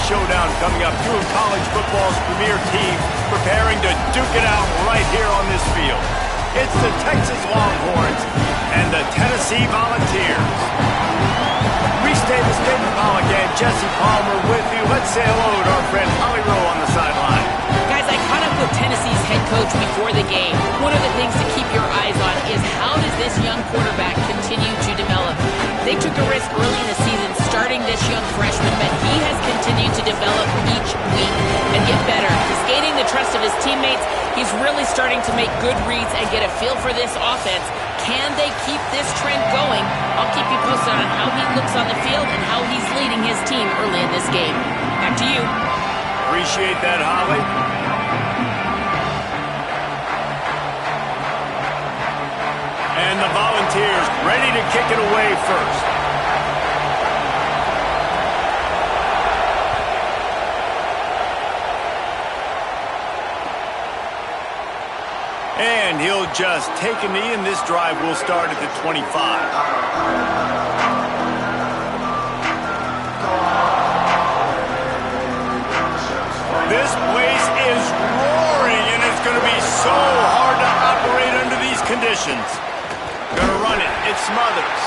showdown coming up. Two of college football's premier teams preparing to duke it out right here on this field. It's the Texas Longhorns and the Tennessee Volunteers. Reese Davis, David Pollack, and Jesse Palmer with you. Let's say hello to our friend Holly Rowe on the sideline. Guys, I caught up with Tennessee's head coach before the game. One of the things to keep your eyes on is how does this young quarterback continue to develop? They took a risk early in the season starting this young freshman, but he has continued to develop each week and get better. He's gaining the trust of his teammates. He's really starting to make good reads and get a feel for this offense. Can they keep this trend going? I'll keep you posted on how he looks on the field and how he's leading his team early in this game. Back to you. Appreciate that, Holly. And the Volunteers ready to kick it away first. And he'll just take a knee, and this drive will start at the 25. This place is roaring, and it's going to be so hard to operate under these conditions. Going to run it. It's Smothers.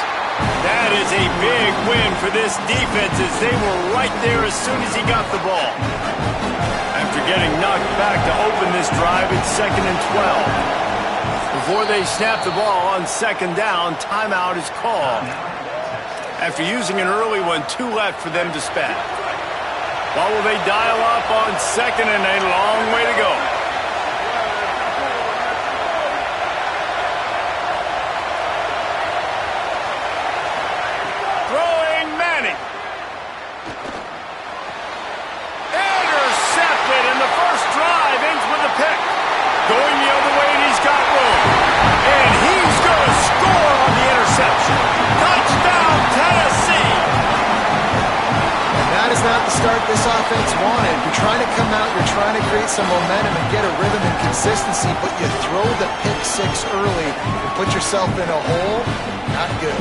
That is a big win for this defense as they were right there as soon as he got the ball. After getting knocked back to open this drive, it's 2nd and 12. Before they snap the ball on 2nd down, timeout is called. After using an early one, 2 left for them to spend. What will they dial up on 2nd and a long way to go? Throwing Manning. Intercepted, and the first drive ends with a pick. Going the other way, and he's got room. And he's going to score on the interception. Touchdown, Tennessee! That is not the start this offense wanted. You're trying to come out, you're trying to create some momentum and get a rhythm and consistency, but you throw the pick 6 early and put yourself in a hole. Not good.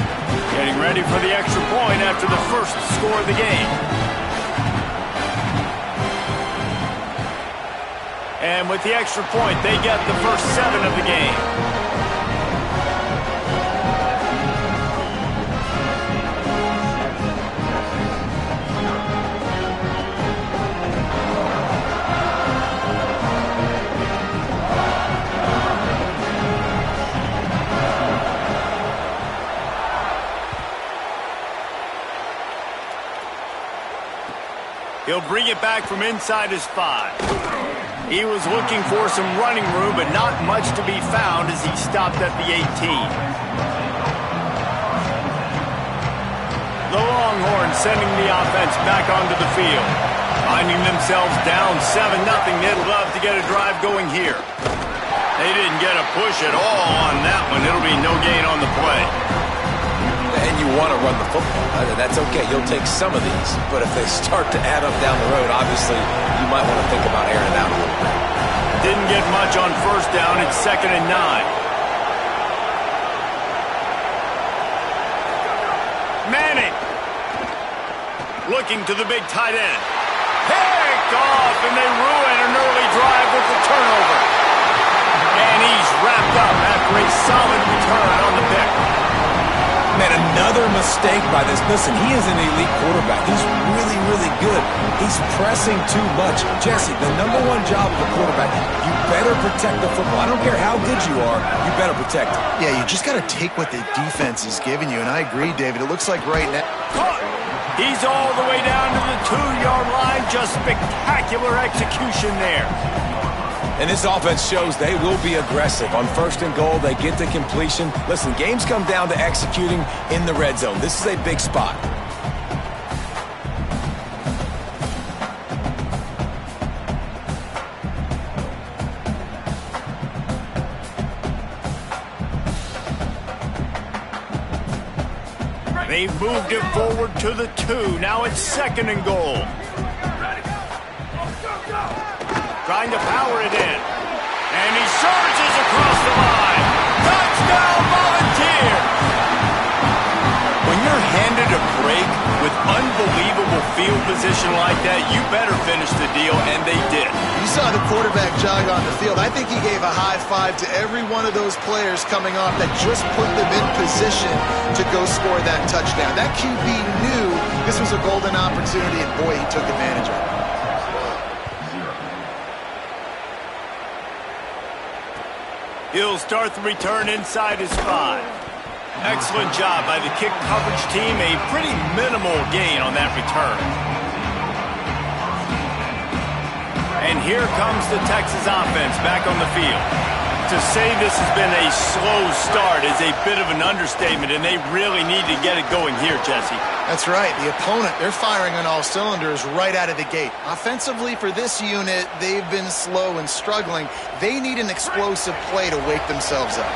Getting ready for the extra point after the first score of the game. And with the extra point, they get the first 7 of the game. He'll bring it back from inside his 5. He was looking for some running room, but not much to be found as he stopped at the 18. The Longhorns sending the offense back onto the field. Finding themselves down 7-0, they'd love to get a drive going here. They didn't get a push at all on that one. It'll be no gain on the play. And you want to run the football. That's okay. You'll take some of these. But if they start to add up down the road, obviously, you might want to think about airing it out a little bit. Didn't get much on 1st down. It's 2nd and 9. Manning. Looking to the big tight end. Picked off, and they ruin an early drive with the turnover. And he's wrapped up after a solid return on the pick. Man, another mistake by this. Listen, he is an elite quarterback. He's really, really good. He's pressing too much. Jesse, the #1 job of a quarterback, you better protect the football. I don't care how good you are, you better protect it. Yeah, you just got to take what the defense is giving you, and I agree, David. It looks like right now. Caught. He's all the way down to the 2-yard line. Just spectacular execution there. And this offense shows they will be aggressive. On 1st and goal, they get to completion. Listen, games come down to executing in the red zone. This is a big spot. They've moved it forward to the 2. Now it's 2nd and goal. Trying to power it in. And he surges across the line. Touchdown, Volunteers! When you're handed a break with With unbelievable field position like that, you better finish the deal, and they did. You saw the quarterback jog on the field. I think he gave a high five to every one of those players coming off that just put them in position to go score that touchdown. That QB knew this was a golden opportunity, and boy, he took advantage of it. He'll start the return inside his 5. Excellent job by the kick coverage team. A pretty minimal gain on that return. And here comes the Texas offense back on the field. To say this has been a slow start is a bit of an understatement, and they really need to get it going here, Jesse. That's right. The opponent, they're firing on all cylinders right out of the gate. Offensively, for this unit, they've been slow and struggling. They need an explosive play to wake themselves up.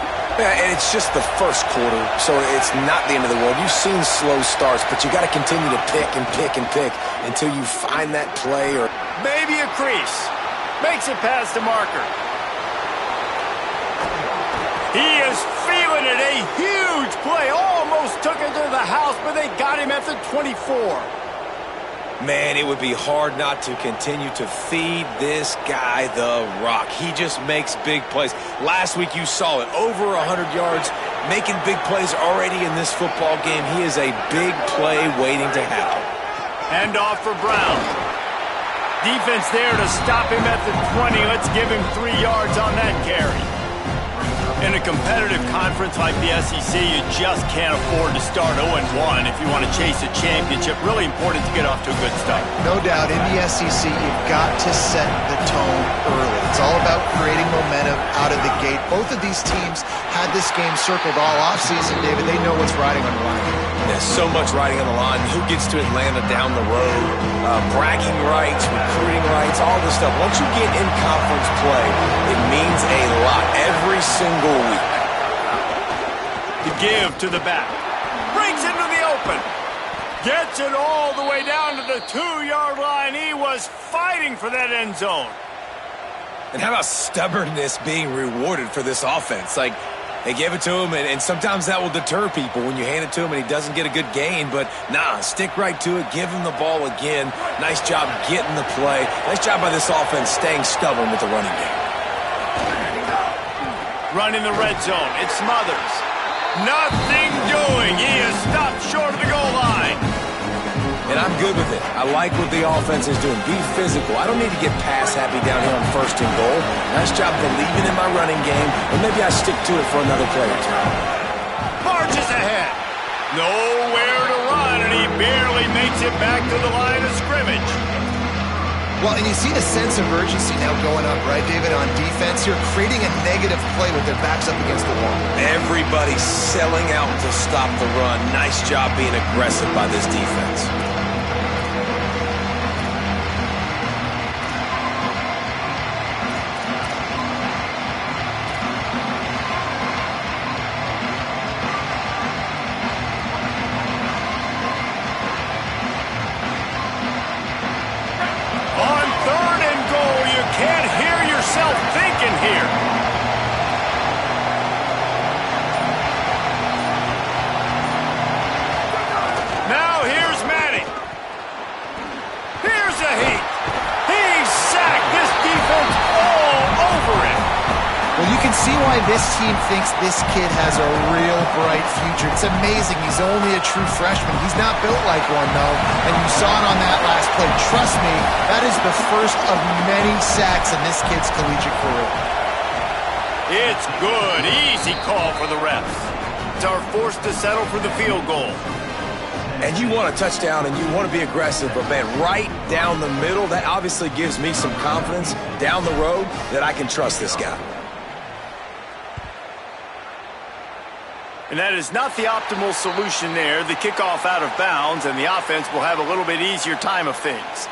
Yeah, and it's just the first quarter, so it's not the end of the world. You've seen slow starts, but you got to continue to pick and pick and pick until you find that play. Or maybe a crease. Makes it past the marker. He is feeling it. A huge play. Almost took it to the house, but they got him at the 24. Man, it would be hard not to continue to feed this guy the rock. He just makes big plays. Last week you saw it. Over 100 yards, making big plays already in this football game. He is a big play waiting to happen. Hand off for Brown. Defense there to stop him at the 20. Let's give him 3 yards on that carry. In a competitive conference like the SEC, you just can't afford to start 0-1 if you want to chase a championship. Really important to get off to a good start. No doubt, in the SEC, you've got to set the tone early. It's all about creating momentum out of the gate. Both of these teams had this game circled all offseason, David. They know what's riding on the line. There's so much riding on the line. Who gets to Atlanta down the road? Bragging rights, recruiting rights, all this stuff. Once you get in conference play, it means a lot every single week. The give to the back. Brings into the open. Gets it all the way down to the 2-yard line. He was fighting for that end zone. And how about stubbornness being rewarded for this offense? Like, they gave it to him, and sometimes that will deter people when you hand it to him and he doesn't get a good gain. But, nah, stick right to it. Give him the ball again. Nice job getting the play. Nice job by this offense staying stubborn with the running game. Running the red zone. It's Smothers. Nothing doing. He is stopped short of the goal line. And I'm good with it. I like what the offense is doing. Be physical. I don't need to get pass happy down here on 1st and goal. Nice job believing in my running game, and maybe I stick to it for another play or two. Marches ahead. Nowhere to run, and he barely makes it back to the line of scrimmage. Well, and you see the sense of urgency now going up, right, David, on defense. You're creating a negative play with their backs up against the wall. Everybody's selling out to stop the run. Nice job being aggressive by this defense. Thinking here. Now here's Manning. Here's a heat. He's sacked. This defense all over him. Well, you can see why this team thinks this kid has a real bright future. It's amazing. He's only a true freshman. He's not built like one, though, and you saw it on that last play. Trust me, that is the first of many sacks in this kid's collegiate career. It's good. Easy call for the refs. Are forced to settle for the field goal. And you want a touchdown and you want to be aggressive, but man, right down the middle, that obviously gives me some confidence down the road that I can trust this guy. And that is not the optimal solution there. The kickoff out of bounds, and the offense will have a little bit easier time of things.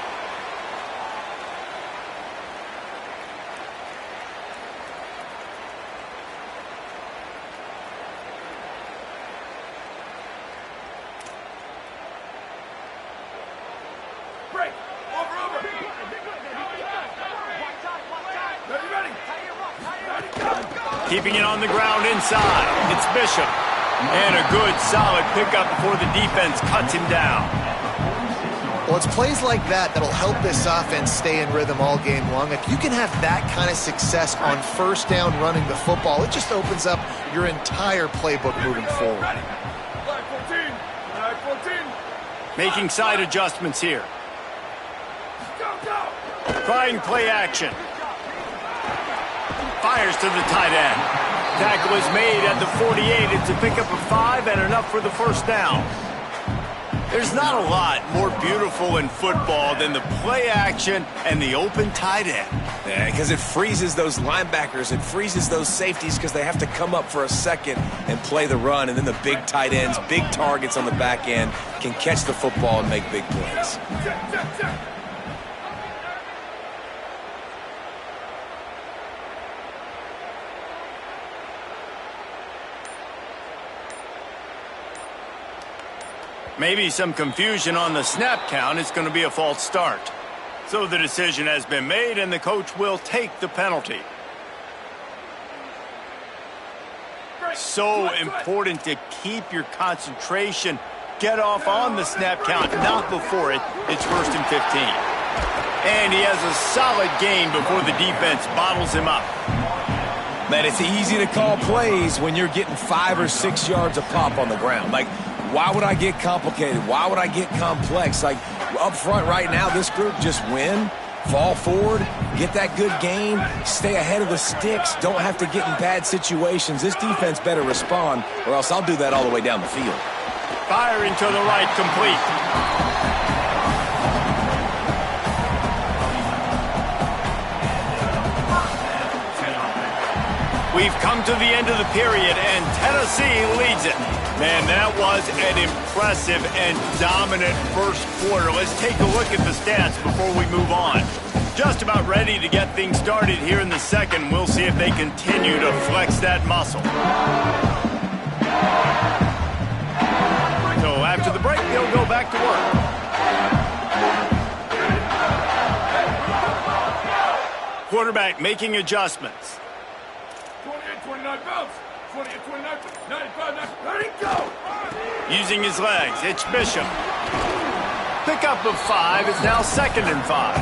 Keeping it on the ground inside. It's Bishop. And a good, solid pickup before the defense cuts him down. Well, it's plays like that that'll help this offense stay in rhythm all game long. If you can have that kind of success on first down running the football, it just opens up your entire playbook moving forward. Making side adjustments here. Trying play action. Fires to the tight end. Tackle is made at the 48. It's a pickup of 5 and enough for the first down. There's not a lot more beautiful in football than the play action and the open tight end. Yeah, because it freezes those linebackers. It freezes those safeties because they have to come up for a second and play the run. And then the big tight ends, big targets on the back end can catch the football and make big plays. Maybe some confusion on the snap count. It's going to be a false start. So the decision has been made, and the coach will take the penalty. So important to keep your concentration. Get off on the snap count, not before it. It's 1st and 15. And he has a solid gain before the defense bottles him up. Man, it's easy to call plays when you're getting 5 or 6 yards a pop on the ground. Like, why would I get complicated? Why would I get complex? Like, up front right now, this group just win, fall forward, get that good gain, stay ahead of the sticks, don't have to get in bad situations. This defense better respond, or else I'll do that all the way down the field. Firing to the right, complete. We've come to the end of the period, and Tennessee leads it. Man, that was an impressive and dominant first quarter. Let's take a look at the stats before we move on. Just about ready to get things started here in the second. We'll see if they continue to flex that muscle. So after the break, they'll go back to work. Quarterback making adjustments. 28-29 bounce. 28-29, 95, let it go! Using his legs, it's Bishop. Pickup of 5 is now 2nd and 5.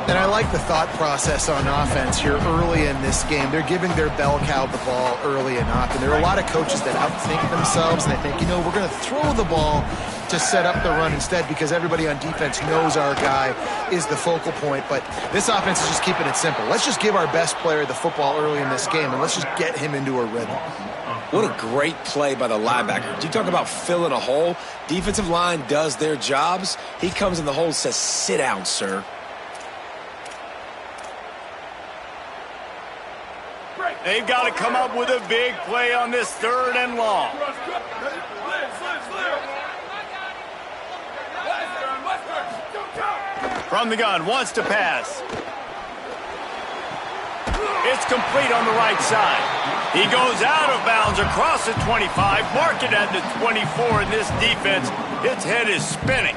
And I like the thought process on offense here early in this game. They're giving their bell cow the ball early and often. There are a lot of coaches that outthink themselves, and they think, you know, we're going to throw the ball to set up the run instead because everybody on defense knows our guy is the focal point. But this offense is just keeping it simple. Let's just give our best player the football early in this game, and let's just get him into a rhythm. What a great play by the linebacker. You talk about filling a hole. Defensive line does their jobs. He comes in the hole and says, sit down, sir. They've got to come up with a big play on this 3rd and long. From the gun, wants to pass. It's complete on the right side. He goes out of bounds across the 25, mark it at the 24, and this defense, its head is spinning.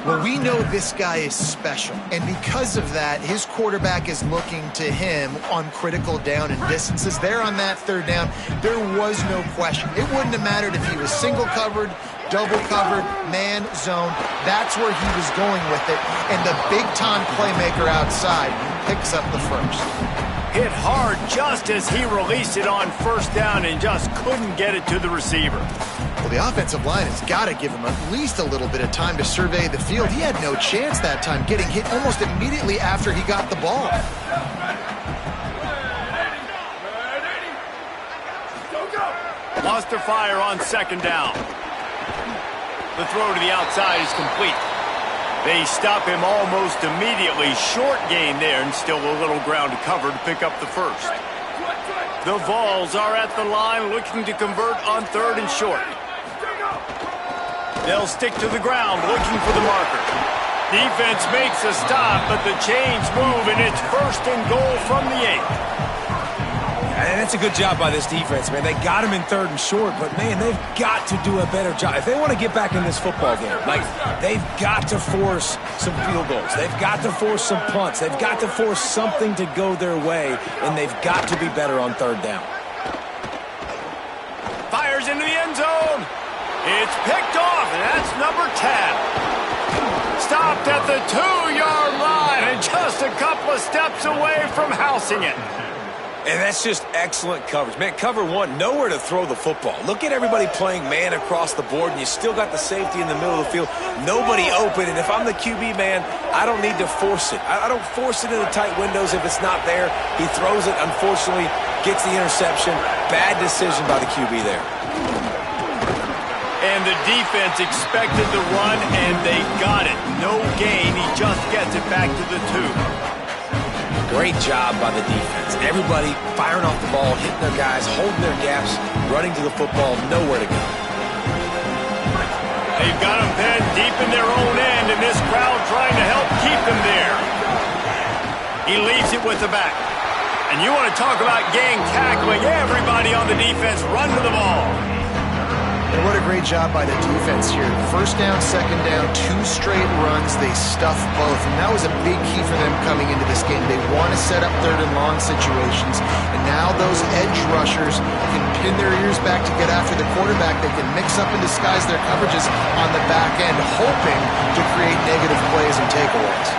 Well, we know this guy is special, and because of that, his quarterback is looking to him on critical down and distances. There on that 3rd down, there was no question. It wouldn't have mattered if he was single covered, double covered, man, zone. That's where he was going with it, and the big-time playmaker outside picks up the first. Hit hard just as he released it on 1st down and just couldn't get it to the receiver. Well, the offensive line has got to give him at least a little bit of time to survey the field. He had no chance that time, getting hit almost immediately after he got the ball. Wants to fire on 2nd down. The throw to the outside is complete. They stop him almost immediately. Short gain there, and still a little ground to cover to pick up the first. The Vols are at the line looking to convert on 3rd and short. They'll stick to the ground looking for the marker. Defense makes a stop, but the chains move, and it's 1st and goal from the 8. And that's a good job by this defense, man. They got him in 3rd and short, but, man, they've got to do a better job. If they want to get back in this football game, like, they've got to force some field goals. They've got to force some punts. They've got to force something to go their way, and they've got to be better on 3rd down. Fires into the end zone. It's picked off, and that's number 10. Stopped at the 2-yard line and just a couple of steps away from housing it. And that's just excellent coverage. Man, cover one, nowhere to throw the football. Look at everybody playing man across the board, and you still got the safety in the middle of the field. Nobody open, and if I'm the QB, man, I don't need to force it. I don't force it into tight windows if it's not there. He throws it, unfortunately, gets the interception. Bad decision by the QB there. And the defense expected the run, and they got it. No gain. He just gets it back to the 2. Great job by the defense. Everybody firing off the ball, hitting their guys, holding their gaps, running to the football, nowhere to go. They've got them pinned deep in their own end, and this crowd trying to help keep them there. He leaves it with the back. And you want to talk about gang tackling. Everybody on the defense run to the ball. And what a great job by the defense here. First down, second down, 2 straight runs. They stuff both. And that was a big key for them coming into this game. They want to set up third and long situations. And now those edge rushers can pin their ears back to get after the quarterback. They can mix up and disguise their coverages on the back end, hoping to create negative plays and takeaways.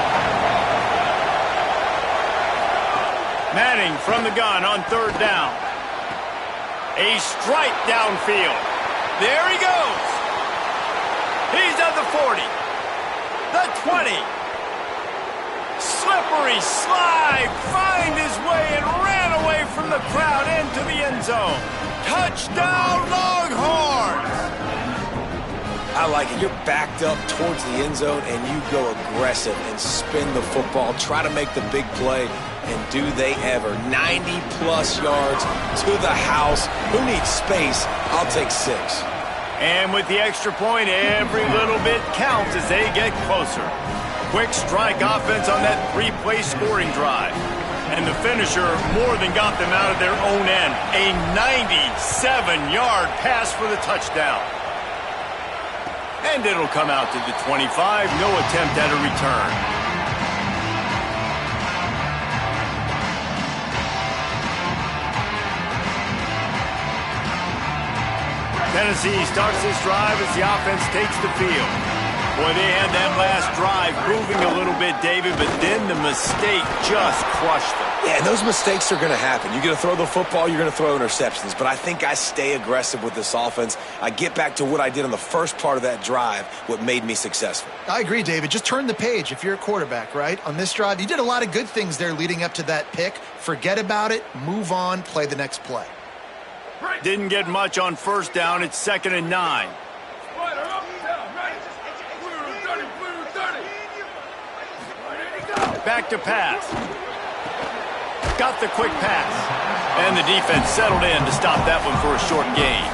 Manning from the gun on third down. A strike downfield. There he goes. He's at the 40. The 20. Slippery slide. Find his way and ran away from the crowd into the end zone. Touchdown, Longhorns. I like it. You're backed up towards the end zone, and you go aggressive and spin the football. Try to make the big play. And do they ever. 90-plus yards to the house. Who needs space? I'll take 6. And with the extra point, every little bit counts as they get closer. Quick strike offense on that 3-play scoring drive. And the finisher more than got them out of their own end. A 97-yard pass for the touchdown. And it'll come out to the 25. No attempt at a return. Tennessee starts this drive as the offense takes the field. Boy, they had that last drive moving a little bit, David, but then the mistake just crushed them. Yeah, and those mistakes are going to happen. You're going to throw the football, you're going to throw interceptions. But I think I stay aggressive with this offense. I get back to what I did on the first part of that drive, what made me successful. I agree, David. Just turn the page if you're a quarterback, right? On this drive, you did a lot of good things there leading up to that pick. Forget about it, move on, play the next play. Didn't get much on first down. It's 2nd and 9. Back to pass. Got the quick pass. And the defense settled in to stop that one for a short gain.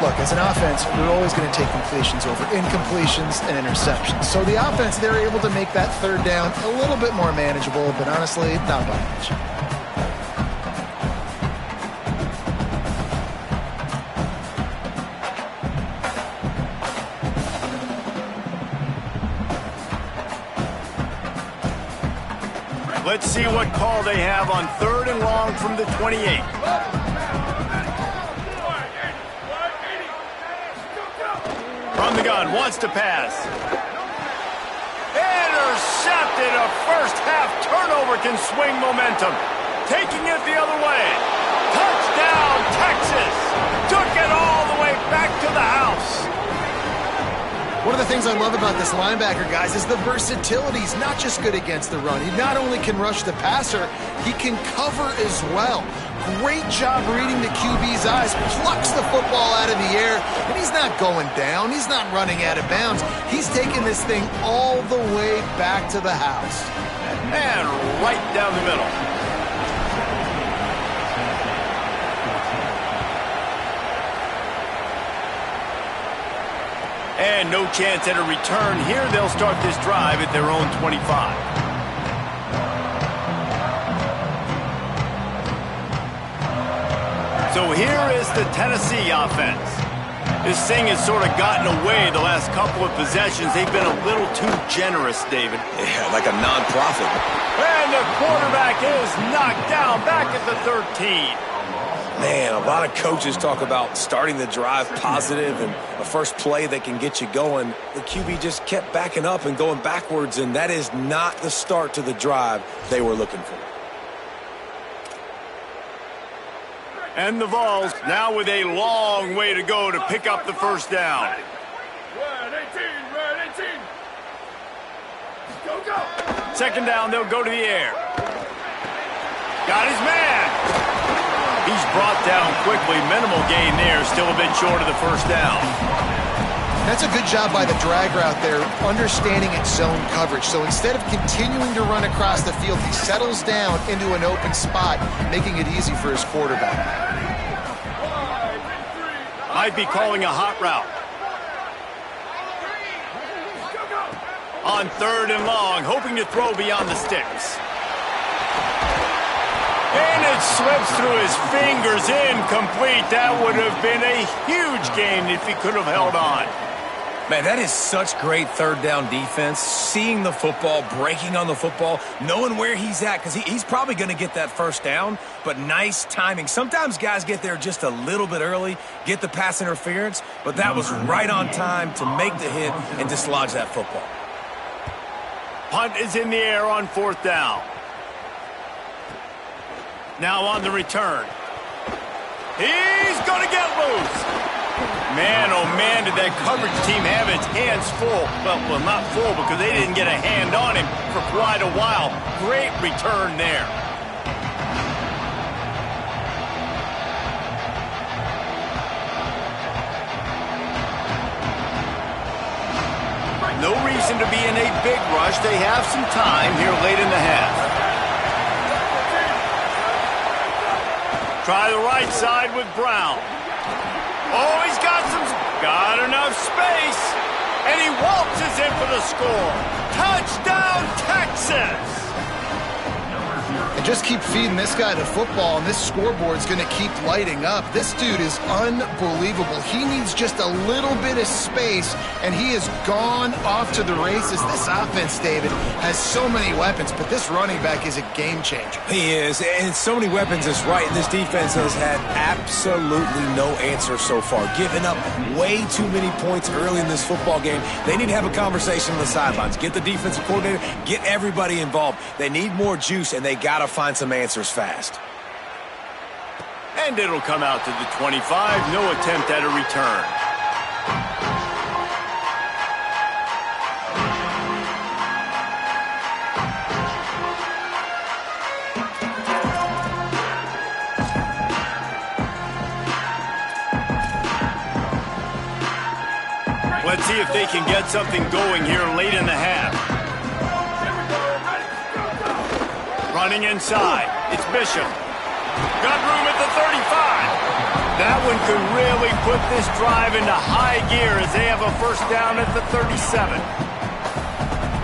Look, as an offense, we're always going to take completions over incompletions and interceptions. So the offense, they're able to make that third down a little bit more manageable, but honestly, not by much. Let's see what call they have on 3rd and long from the 28. From the gun, wants to pass. Intercepted. A first-half turnover can swing momentum. Taking it the other way. Touchdown, Texas. Took it all the way back to the house. One of the things I love about this linebacker, guys, is the versatility. He's not just good against the run. He not only can rush the passer, he can cover as well. Great job reading the QB's eyes, plucks the football out of the air, and he's not going down. He's not running out of bounds. He's taking this thing all the way back to the house. And right down the middle. And no chance at a return. Here they'll start this drive at their own 25. So here is the Tennessee offense. This thing has sort of gotten away the last couple of possessions. They've been a little too generous, David. Yeah, like a non-profit. And the quarterback is knocked down back at the 13. Man, a lot of coaches talk about starting the drive positive and a first play that can get you going. The QB just kept backing up and going backwards, and that is not the start to the drive they were looking for. And the Vols now with a long way to go to pick up the first down. Red 18, red 18. Go, go. Second down, they'll go to the air. Got his man. He's brought down quickly. Minimal gain there. Still a bit short of the first down. That's a good job by the drag route there, understanding its zone coverage. So instead of continuing to run across the field, he settles down into an open spot, making it easy for his quarterback. Might be calling a hot route. On third and long, hoping to throw beyond the sticks. And it slips through his fingers, incomplete. That would have been a huge gain if he could have held on. Man, that is such great third down defense. Seeing the football, breaking on the football, knowing where he's at, because he's probably going to get that first down, but nice timing. Sometimes guys get there just a little bit early, get the pass interference, but that was right on time to make the hit and dislodge that football. Punt is in the air on fourth down. Now on the return. He's going to get loose. Man, oh man, did that coverage team have its hands full. Well, not full because they didn't get a hand on him for quite a while. Great return there. No reason to be in a big rush. They have some time here late in the half. Try the right side with Brown. Oh, he's got enough space. And he waltzes in for the score. Touchdown, Texas! And just keep feeding this guy the football, and this scoreboard's going to keep lighting up. This dude is unbelievable. He needs just a little bit of space, and he has gone off to the races. This offense, David, has so many weapons, but this running back is a game changer. He is, and so many weapons is right. This defense has had absolutely no answer so far, giving up way too many points early in this football game. They need to have a conversation on the sidelines. Get the defensive coordinator, get everybody involved. They need more juice, and they got to find some answers fast. And it'll come out to the 25. No attempt at a return. Let's see if they can get something going here late in the half. Running inside. It's Bishop. Got room at the 35. That one could really put this drive into high gear as they have a first down at the 37.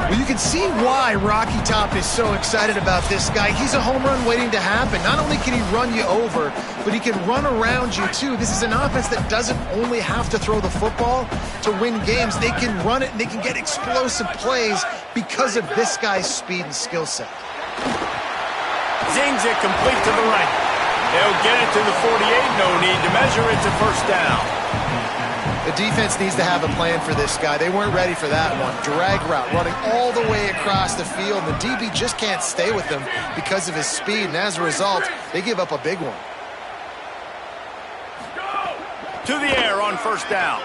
Well, you can see why Rocky Top is so excited about this guy. He's a home run waiting to happen. Not only can he run you over, but he can run around you too. This is an offense that doesn't only have to throw the football to win games. They can run it and they can get explosive plays because of this guy's speed and skill set. Zings it complete to the right. They'll get it to the 48. No need to measure it to first down. The defense needs to have a plan for this guy. They weren't ready for that one. Drag route, running all the way across the field. The DB just can't stay with him because of his speed, and as a result, they give up a big one. To the air on first down.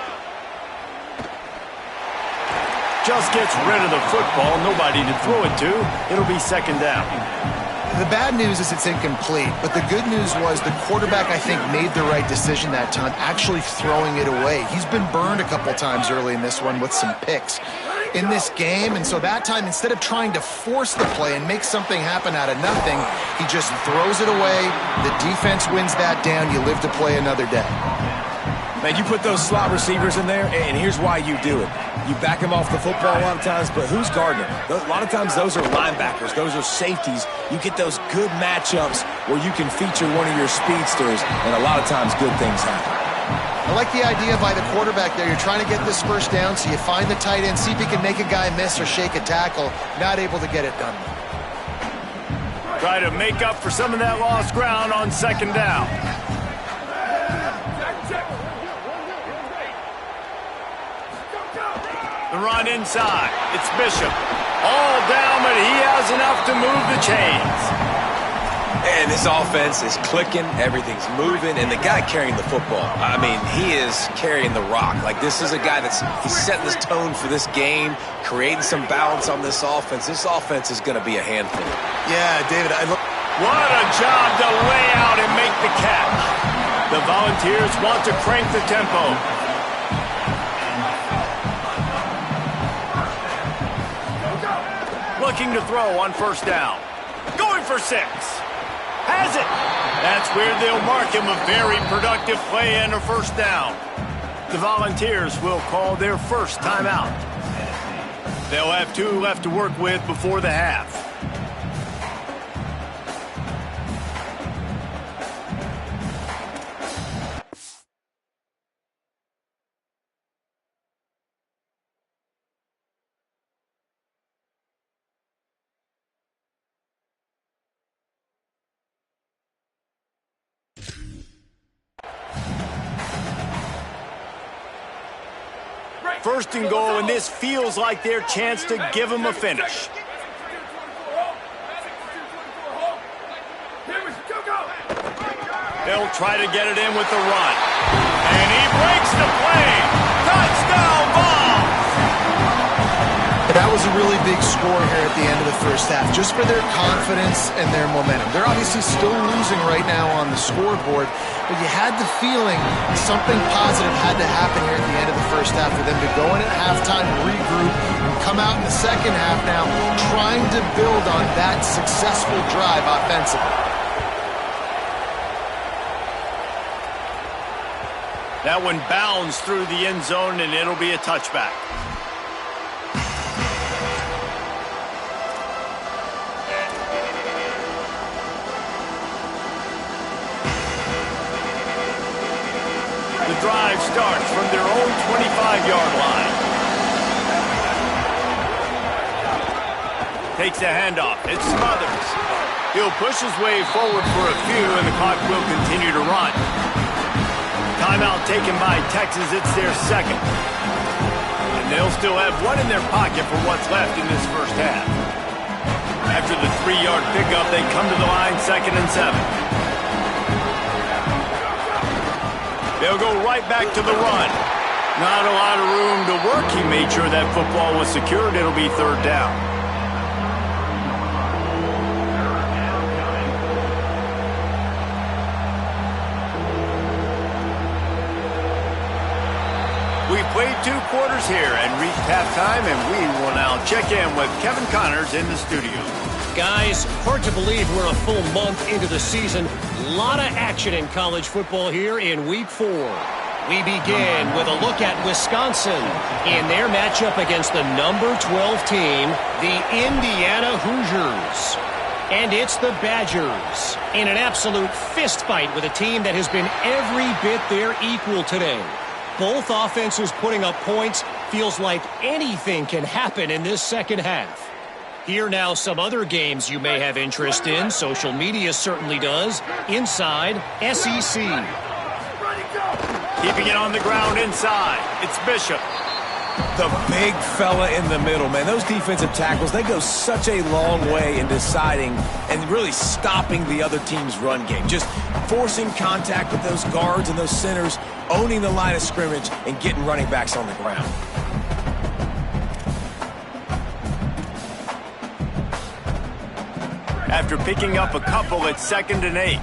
Just gets rid of the football. Nobody to throw it to. It'll be second down. The bad news is it's incomplete, but the good news was the quarterback, I think, made the right decision that time, actually throwing it away. He's been burned a couple times early in this one with some picks in this game, and so that time, instead of trying to force the play and make something happen out of nothing, he just throws it away. The defense wins that down. You live to play another day. Man, you put those slot receivers in there, and here's why you do it. You back them off the football a lot of times, but who's guarding them? A lot of times those are linebackers. Those are safeties. You get those good matchups where you can feature one of your speedsters, and a lot of times good things happen. I like the idea by the quarterback there. You're trying to get this first down, so you find the tight end, see if he can make a guy miss or shake a tackle. Not able to get it done. Try to make up for some of that lost ground on second down. The run inside. It's Bishop. All down, but he has enough to move the chains. And this offense is clicking, everything's moving, and the guy carrying the football, I mean, he is carrying the rock. Like, this is a guy he's setting this tone for this game, creating some balance on this offense. This offense is going to be a handful. Yeah, David, what a job to lay out and make the catch. The Volunteers want to crank the tempo. Looking to throw on first down. Going for 6. Has it. That's where they'll mark him. A very productive play and a first down. The Volunteers will call their first timeout. They'll have 2 left to work with before the half. First and goal, and this feels like their chance to give them a finish. They'll try to get it in with the run. And he breaks the play. Touchdown, Vols! that was a really big score here at the end of the first half, just for their confidence and their momentum. They're obviously still losing right now on the scoreboard, but you had the feeling something positive had to happen here at the end of the first half for them to go in at halftime, regroup, and come out in the second half now trying to build on that successful drive offensively. That one bounds through the end zone, and it'll be a touchback. The drive starts from their own 25-yard line. Takes a handoff. It's Smothers. He'll push his way forward for a few, and the clock will continue to run. Timeout taken by Texas. It's their second. And they'll still have one in their pocket for what's left in this first half. After the 3-yard pickup, they come to the line, 2nd and 7. They'll go right back to the run. Not a lot of room to work. He made sure that football was secured. It'll be 3rd down. We played 2 quarters here and reached halftime, and we will now check in with Kevin Connors in the studio. Guys, hard to believe we're a full month into the season. A lot of action in college football here in Week 4. We begin with a look at Wisconsin in their matchup against the number 12 team, the Indiana Hoosiers. And it's the Badgers in an absolute fist fight with a team that has been every bit their equal today. Both offenses putting up points. Feels like anything can happen in this second half. Here now some other games you may have interest in. Social media certainly does. Inside, SEC. Keeping it on the ground inside. It's Bishop. The big fella in the middle, man. Those defensive tackles, they go such a long way in deciding and really stopping the other team's run game. Just forcing contact with those guards and those centers, owning the line of scrimmage, and getting running backs on the ground. After picking up a couple, it's 2nd and 8.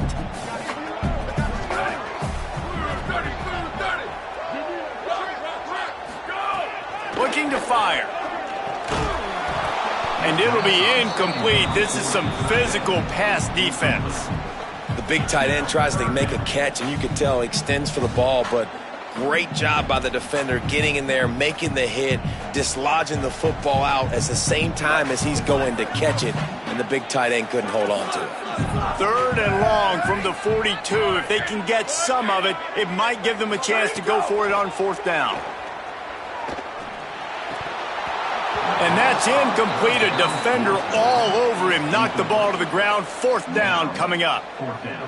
Looking to fire. And it'll be incomplete. This is some physical pass defense. The big tight end tries to make a catch, and you can tell he extends for the ball, but great job by the defender getting in there, making the hit, dislodging the football out at the same time as he's going to catch it, and the big tight end couldn't hold on to it. 3rd and long from the 42. If they can get some of it, it might give them a chance to go for it on 4th down. And that's incomplete. A defender all over him. Knocked the ball to the ground. 4th down coming up.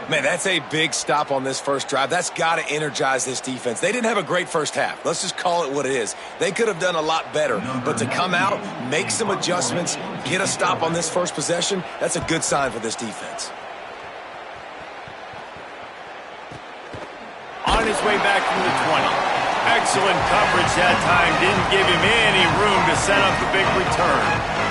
Man, that's a big stop on this first drive. That's got to energize this defense. They didn't have a great first half. Let's just call it what it is. They could have done a lot better. But to come out, make some adjustments, get a stop on this first possession, that's a good sign for this defense. On his way back from the 20. Excellent coverage that time. Didn't give him any room to set up the big return.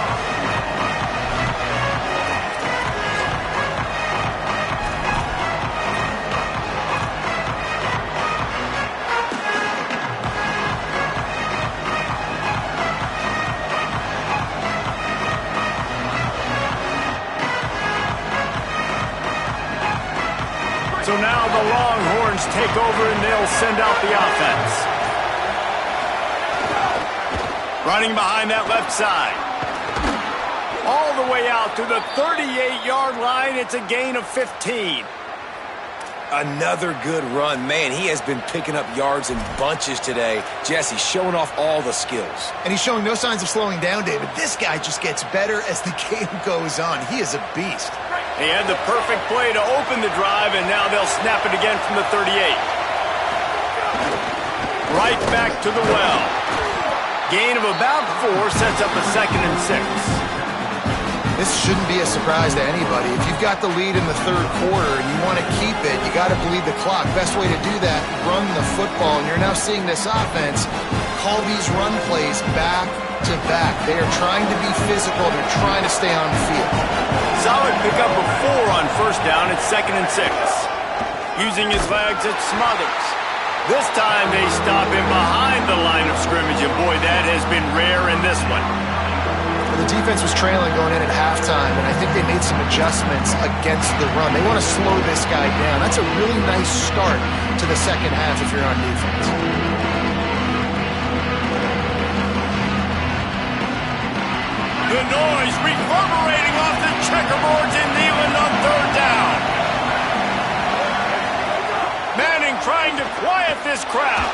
So now the Longhorns take over and they'll send out the offense. Running behind that left side. All the way out to the 38-yard line. It's a gain of 15. Another good run. Man, he has been picking up yards in bunches today. Jesse showing off all the skills. And he's showing no signs of slowing down, David. This guy just gets better as the game goes on. He is a beast. He had the perfect play to open the drive, and now they'll snap it again from the 38. Right back to the well. Gain of about 4 sets up a 2nd and 6. This shouldn't be a surprise to anybody. If you've got the lead in the 3rd quarter and you want to keep it, you got to bleed the clock. Best way to do that, run the football. And you're now seeing this offense call these run plays back to back. They are trying to be physical. They're trying to stay on the field. Solid pickup of 4 on 1st down. It's 2nd and 6. Using his legs, it's Smothers. This time they stop him behind the line of scrimmage, and boy, that has been rare in this one. Well, the defense was trailing going in at halftime, and I think they made some adjustments against the run. They want to slow this guy down. That's a really nice start to the second half if you're on defense. The noise reverberating off the checkerboards in Neyland on 3rd down. Manning trying to quiet this crowd.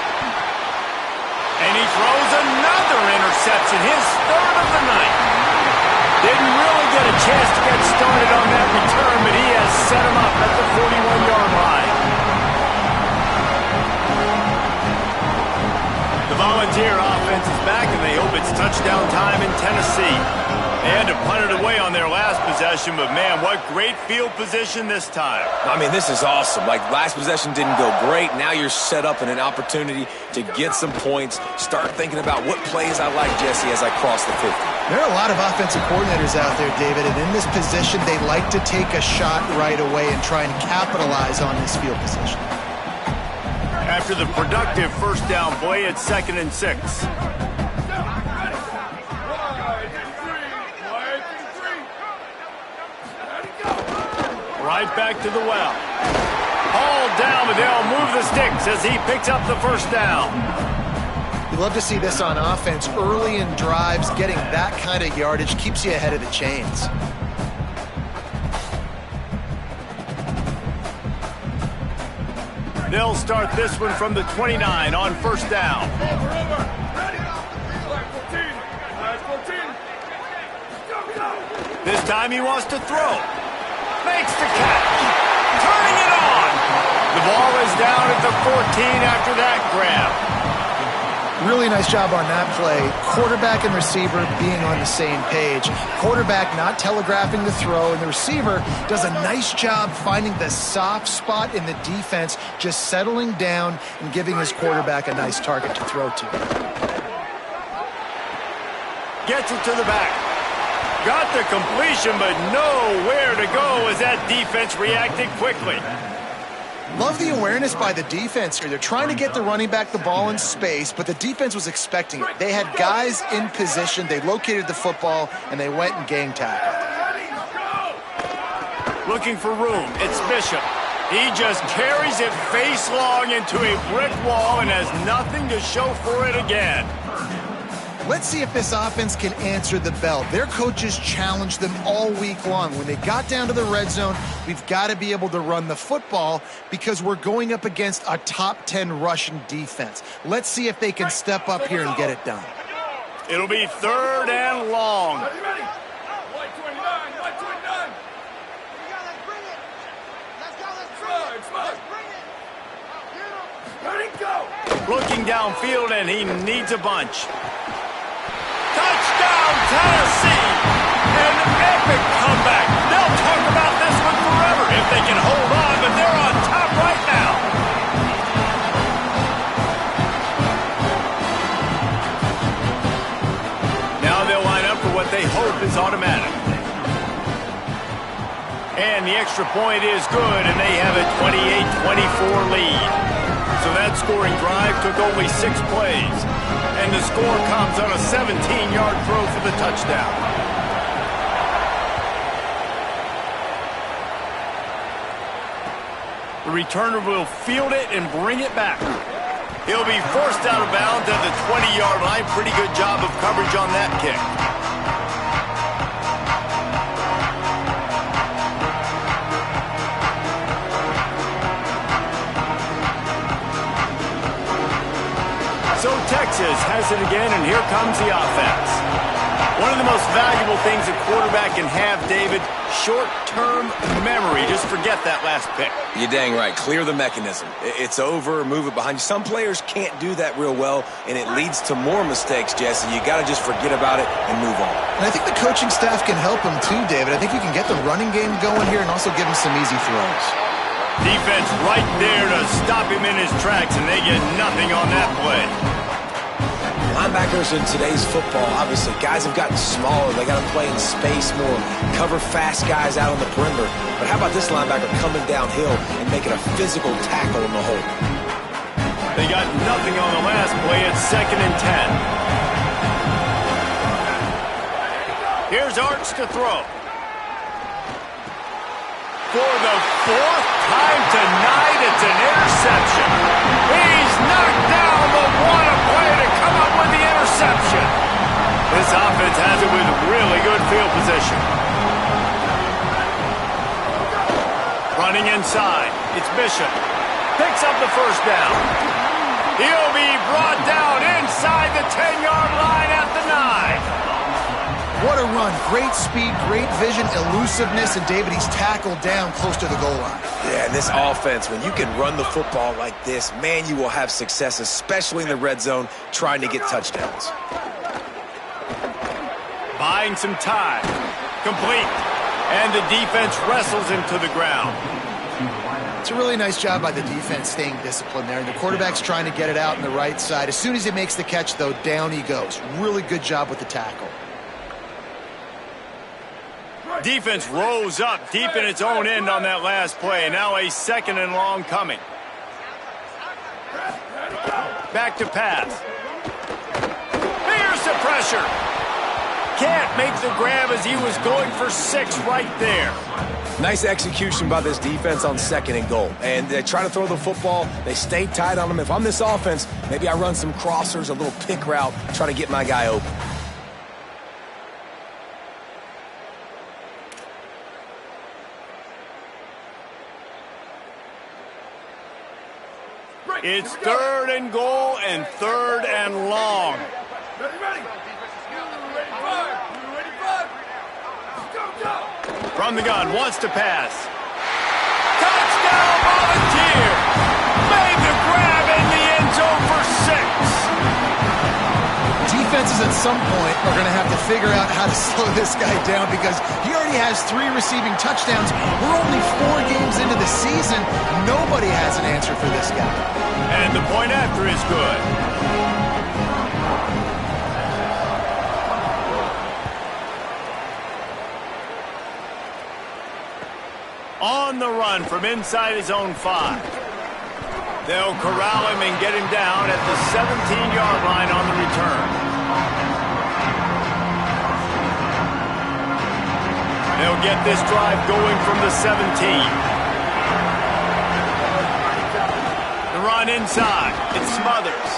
And he throws another interception, his 3rd of the night. Didn't really get a chance to get started on that return, but he has set him up at the 41-yard line. The Volunteer offense is back, and they hope it's touchdown time in Tennessee. They had to punt it away on their last possession, but man, what great field position this time. I mean, this is awesome. Like, last possession didn't go great. Now you're set up in an opportunity to get some points. Start thinking about what plays I like, Jesse, as I cross the 50. There are a lot of offensive coordinators out there, David, and in this position, they like to take a shot right away and try and capitalize on this field position. After the productive 1st down play, it's 2nd and 6. Right back to the well. All down, but they'll move the sticks as he picks up the 1st down. You'd love to see this on offense. Early in drives, getting that kind of yardage keeps you ahead of the chains. They'll start this one from the 29 on 1st down. This time he wants to throw. Makes the catch. Turning it on. The ball is down at the 14 after that grab. Really nice job on that play. Quarterback and receiver being on the same page. Quarterback not telegraphing the throw, and the receiver does a nice job finding the soft spot in the defense, just settling down and giving his quarterback a nice target to throw to. Gets it to the back. Got the completion, but nowhere to go as that defense reacted quickly. Love the awareness by the defense here. They're trying to get the running back the ball in space, but the defense was expecting it. They had guys in position. They located the football, and they went and gang tackled. Looking for room. It's Bishop. He just carries it face long into a brick wall and has nothing to show for it again. Let's see if this offense can answer the bell. Their coaches challenged them all week long. When they got down to the red zone, we've got to be able to run the football because we're going up against a top 10 Russian defense. Let's see if they can step up here and get it done. It'll be 3rd and long. Ready, ready. 129, 129. Let's bring it. Let's go, let's Slide. bring it. Ready, go. Looking downfield, and he needs a bunch. Touchdown, Tennessee! An epic comeback. They'll talk about this one forever if they can hold on, but they're on top right now. Now they'll line up for what they hope is automatic. And the extra point is good, and they have a 28-24 lead. So that scoring drive took only 6 plays. And the score comes on a 17-yard throw for the touchdown. The returner will field it and bring it back. He'll be forced out of bounds at the 20-yard line. Pretty good job of coverage on that kick. So Texas has it again, and here comes the offense. One of the most valuable things a quarterback can have, David, short-term memory. Just forget that last pick. You're dang right. Clear the mechanism. It's over, move it behind you. Some players can't do that real well, and it leads to more mistakes, Jesse. You got to just forget about it and move on. And I think the coaching staff can help him too, David. I think you can get the running game going here and also give him some easy throws. Defense right there to stop him in his tracks, and they get nothing on that play. Linebackers in today's football, obviously, guys have gotten smaller. They got to play in space more, cover fast guys out on the perimeter. But how about this linebacker coming downhill and making a physical tackle in the hole? They got nothing on the last play. It's 2nd and 10. Here's Arch to throw. For the 4th time tonight, it's an interception. He's knocked down, but what a play to come up with the interception. This offense has it with really good field position. Running inside, it's Bishop. Picks up the 1st down. He'll be brought down inside the 10-yard line at the 9. What a run. Great speed, great vision, elusiveness, and David, he's tackled down close to the goal line. Yeah, and this offense, when you can run the football like this, man, you will have success, especially in the red zone, trying to get touchdowns. Buying some time. Complete. And the defense wrestles him to the ground. It's a really nice job by the defense staying disciplined there, and the quarterback's trying to get it out on the right side. As soon as he makes the catch, though, down he goes. Really good job with the tackle. Defense rose up deep in its own end on that last play. Now a 2nd and long coming. Back to pass. Here's the pressure. Can't make the grab as he was going for 6 right there. Nice execution by this defense on 2nd and goal. And they try to throw the football. They stay tight on them. If I'm this offense, maybe I run some crossers, a little pick route, try to get my guy open. It's 3rd and goal and 3rd and long. Ready, ready. Ready, fire. Ready, fire. Go, go. From the gun, wants to pass. Touchdown, Volunteer! Made the grab in the end zone for 6. Defenses at some point are going to have to figure out how to slow this guy down because he already has 3 receiving touchdowns. We're only 4 games into the season. Nobody has an answer for this guy. And the point after is good. On the run from inside his own 5. They'll corral him and get him down at the 17-yard line on the return. They'll get this drive going from the 17. The run inside. It's Smothers.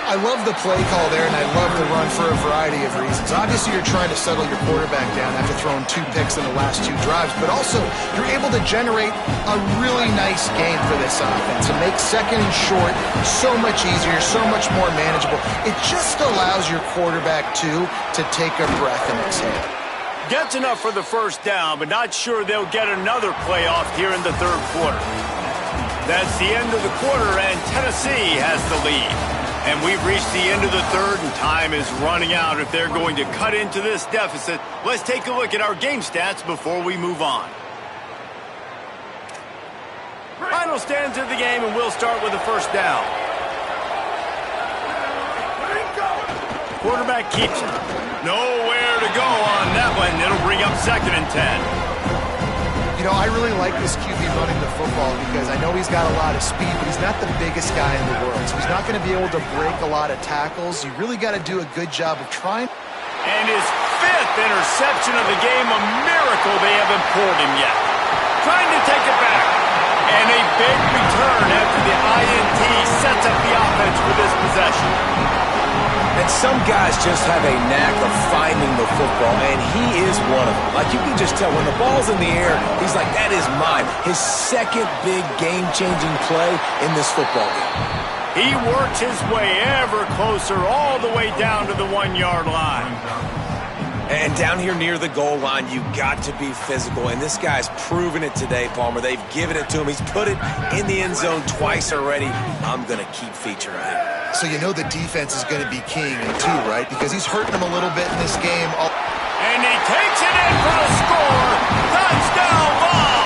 I love the play call there, and I love the run for a variety of reasons. Obviously, you're trying to settle your quarterback down after throwing 2 picks in the last 2 drives, but also you're able to generate a really nice game for this offense and make second and short so much easier, so much more manageable. It just allows your quarterback, too, to take a breath and exhale. Gets enough for the first down, but not sure they'll get another play off here in the third quarter. That's the end of the quarter, and Tennessee has the lead. And we've reached the end of the third, and time is running out if they're going to cut into this deficit. Let's take a look at our game stats before we move on. Final stands of the game, and we'll start with the first down. Quarterback keeps it. Nowhere to go on that one. It'll bring up 2nd and 10. You know, I really like this QB running the football because I know he's got a lot of speed, but he's not the biggest guy in the world. So he's not going to be able to break a lot of tackles. You really got to do a good job of trying. And his 5th interception of the game, a miracle they haven't pulled him yet. Trying to take it back. And a big return after the INT sets up the offense for this possession. And some guys just have a knack of finding the football, and he is one of them. Like, you can just tell when the ball's in the air, he's like, that is mine. His 2nd big game-changing play in this football game. He works his way ever closer all the way down to the 1-yard line. And down here near the goal line, you got to be physical, and this guy's proven it today, Palmer. They've given it to him. He's put it in the end zone twice already. I'm going to keep featuring him. So you know the defense is going to be king too, right? Because he's hurting them a little bit in this game. And he takes it in for the score. Touchdown ball.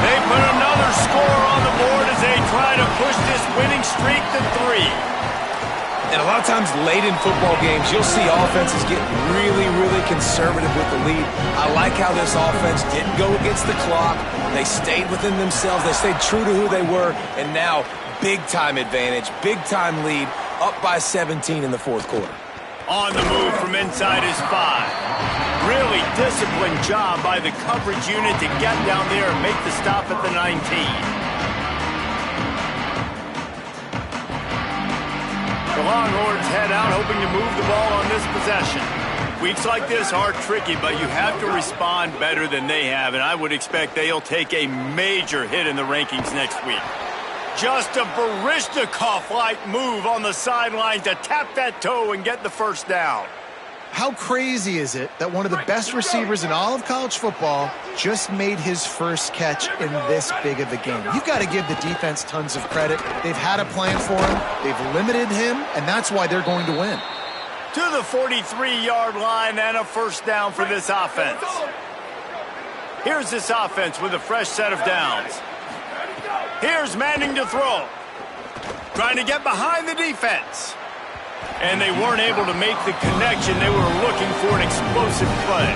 They put another score on the board as they try to push this winning streak to 3. And a lot of times late in football games, you'll see offenses get really, really conservative with the lead. I like how this offense didn't go against the clock. They stayed within themselves. They stayed true to who they were. And now, big-time advantage, big-time lead, up by 17 in the 4th quarter. On the move from inside his 5. Really disciplined job by the coverage unit to get down there and make the stop at the 19. The Longhorns head out hoping to move the ball on this possession. Weeks like this are tricky, but you have to respond better than they have, and I would expect they'll take a major hit in the rankings next week. Just a Baryshnikov-like move on the sideline to tap that toe and get the first down. How crazy is it that one of the best receivers in all of college football just made his first catch in this big of a game? You've got to give the defense tons of credit. They've had a plan for him. They've limited him, and that's why they're going to win. To the 43-yard line and a first down for this offense. Here's this offense with a fresh set of downs. Here's Manning to throw. Trying to get behind the defense. And they weren't able to make the connection. They were looking for an explosive play.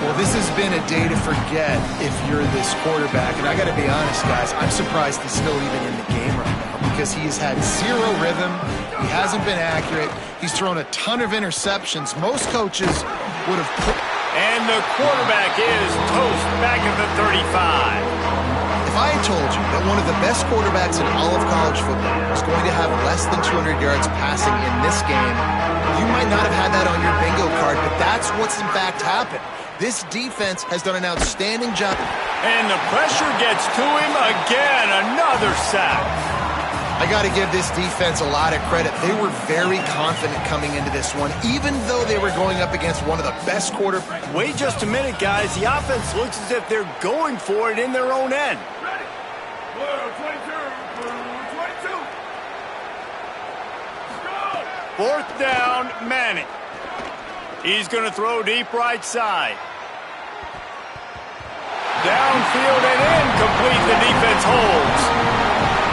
Well, this has been a day to forget if you're this quarterback. And I got to be honest, guys, I'm surprised he's still even in the game right now because he has had 0 rhythm. He hasn't been accurate. He's thrown a ton of interceptions. Most coaches would have put... And the quarterback is toast back at the 35. If I had told you that one of the best quarterbacks in all of college football was going to have less than 200 yards passing in this game, you might not have had that on your bingo card, but that's what's in fact happened. This defense has done an outstanding job. And the pressure gets to him again, another sack. I got to give this defense a lot of credit. They were very confident coming into this one, even though they were going up against one of the best quarterbacks. Wait just a minute, guys. The offense looks as if they're going for it in their own end. Ready. Blue 22. Blue 22. Go. 4th down, Manning. He's going to throw deep right side. Downfield and incomplete. The defense holds.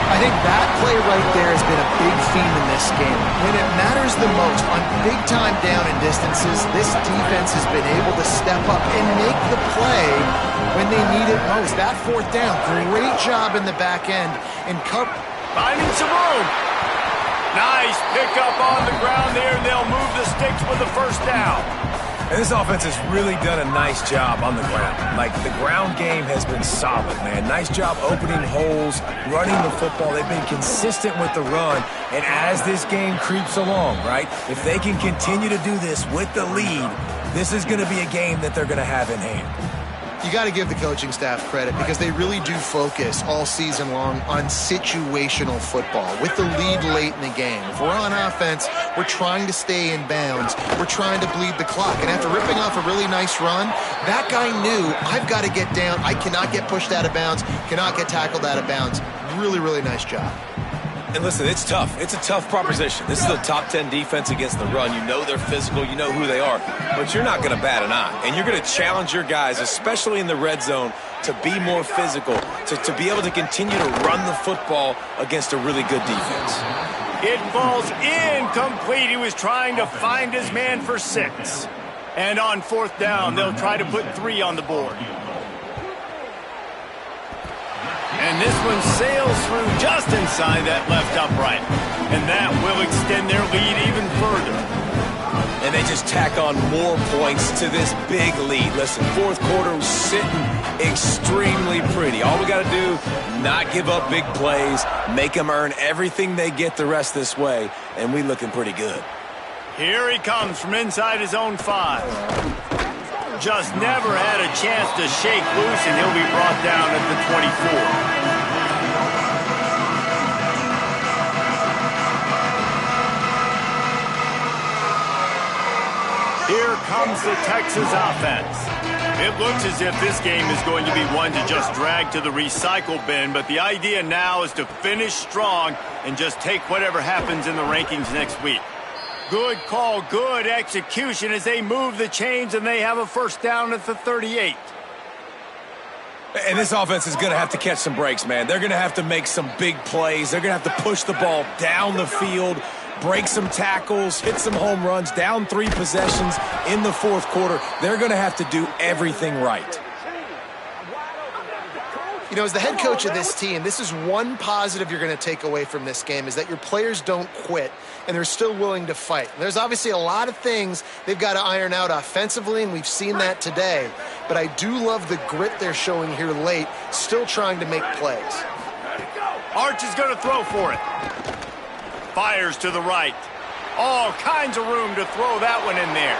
I think that play right there has been a big theme in this game. When it matters the most, on big-time down and distances, this defense has been able to step up and make the play when they need it most. That 4th down, great job in the back end. And finding some room. Nice pickup on the ground there, and they'll move the sticks with the first down. And this offense has really done a nice job on the ground. Like, the ground game has been solid, man. Nice job opening holes, running the football. They've been consistent with the run. And as this game creeps along, right, if they can continue to do this with the lead, this is going to be a game that they're going to have in hand. You got to give the coaching staff credit because they really do focus all season long on situational football with the lead late in the game. If we're on offense, we're trying to stay in bounds. We're trying to bleed the clock. And after ripping off a really nice run, that guy knew, I've got to get down. I cannot get pushed out of bounds, cannot get tackled out of bounds. Really, really nice job. And listen, it's tough. It's a tough proposition. This is a top 10 defense against the run. You know they're physical. You know who they are. But you're not going to bat an eye. And you're going to challenge your guys, especially in the red zone, to be more physical, to be able to continue to run the football against a really good defense. It falls incomplete. He was trying to find his man for 6. And on 4th down, they'll try to put 3 on the board. And this one sails through just inside that left upright. And that will extend their lead even further. And they just tack on more points to this big lead. Listen, 4th quarter was sitting extremely pretty. All we got to do, not give up big plays, make them earn everything they get the rest this way, and we looking pretty good. Here he comes from inside his own 5. Just never had a chance to shake loose, and he'll be brought down at the 24. Here comes the Texas offense. It looks as if this game is going to be one to just drag to the recycle bin, but the idea now is to finish strong and just take whatever happens in the rankings next week. Good call, good execution as they move the chains, and they have a 1st down at the 38. And this offense is going to have to catch some breaks, man. They're going to have to make some big plays. They're going to have to push the ball down the field, break some tackles, hit some home runs, down 3 possessions in the 4th quarter. They're going to have to do everything right. You know, as the head coach of this team, this is one positive you're going to take away from this game, is that your players don't quit and they're still willing to fight. And there's obviously a lot of things they've got to iron out offensively, and we've seen that today. But I do love the grit they're showing here late, still trying to make plays. Arch is going to throw for it. Fires to the right. All kinds of room to throw that one in there.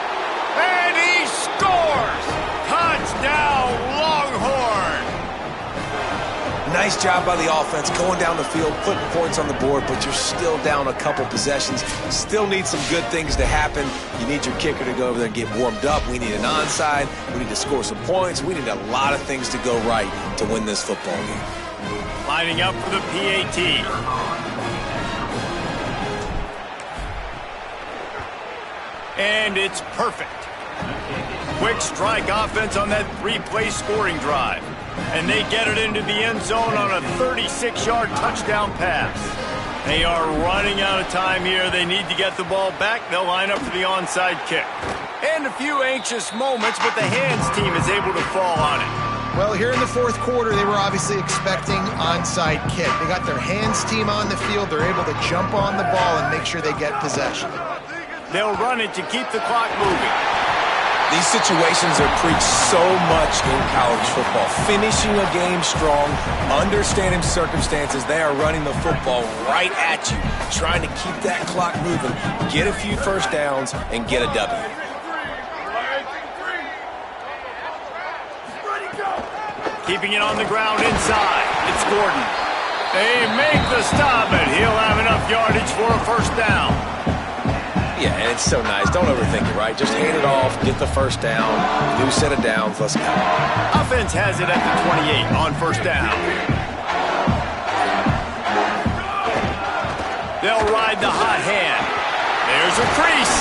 And he scores! Touchdown, Longhorn! Nice job by the offense going down the field, putting points on the board, but you're still down a couple possessions. Still need some good things to happen. You need your kicker to go over there and get warmed up. We need an onside. We need to score some points. We need a lot of things to go right to win this football game. Lining up for the PAT. And it's perfect. Quick strike offense on that 3-play scoring drive. And they get it into the end zone on a 36-yard touchdown pass. They are running out of time here. They need to get the ball back. They'll line up for the onside kick. And a few anxious moments, but the hands team is able to fall on it. Well, here in the 4th quarter, they were obviously expecting onside kick. They got their hands team on the field. They're able to jump on the ball and make sure they get possession. They'll run it to keep the clock moving. These situations are preached so much in college football. Finishing a game strong, understanding circumstances. They are running the football right at you, trying to keep that clock moving, get a few 1st downs, and get a W. Keeping it on the ground inside. It's Gordon. They make the stop, and he'll have enough yardage for a 1st down. Yeah, and it's so nice. Don't overthink it, right? Just hand it off, get the 1st down, new set of downs, let's go. Offense has it at the 28 on 1st down. They'll ride the hot hand. There's a crease.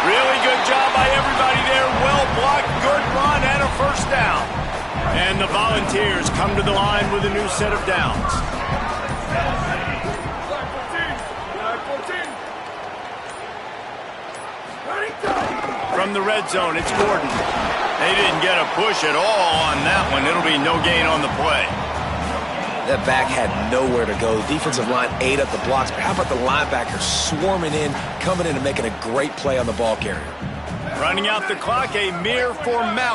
Really good job by everybody there. Well blocked, good run, and a 1st down. And the Volunteers come to the line with a new set of downs. From the red zone, it's Gordon. They didn't get a push at all on that one. It'll be no gain on the play. That back had nowhere to go. The defensive line ate up the blocks, but how about the linebackers swarming in, coming in and making a great play on the ball carrier? Running out the clock, a mere formality.